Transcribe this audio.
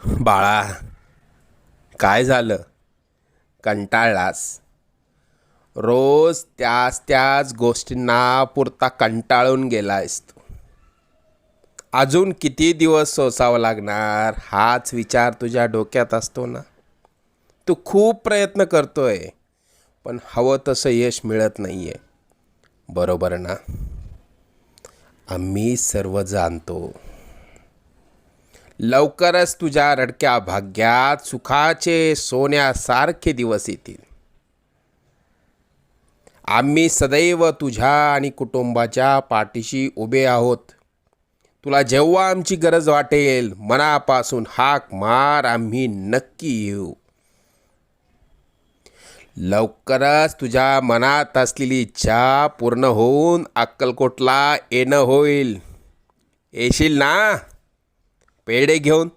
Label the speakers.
Speaker 1: बाळा, काय झालं? कंटाळलास? रोज त्याच त्याच गोष्टींना पुरता कंटाळून गेलायस तू. अजून किती दिवस सोसावं लागणार हाच विचार तुझ्या डोक्यात असतो ना. तू खूप प्रयत्न करतोय, पण हवं तसं यश मिळत नाहीये, बरोबर ना? आम्ही सर्व जाणतो. लवकरच तुझ्या रडक्या भाग्यात सुखाचे सोन्यासारखे दिवस येतील. आम्ही सदैव तुझ्या आणि कुटुंबाच्या पाठीशी उभे आहोत. तुला जेव्हा आमची गरज वाटेल मनापासून हाक मार, आम्ही नक्की येऊ. लवकरच तुझ्या मनात असलेली इच्छा पूर्ण होऊन अक्कलकोटला येणं होईल. येशील ना पेढे घेऊन?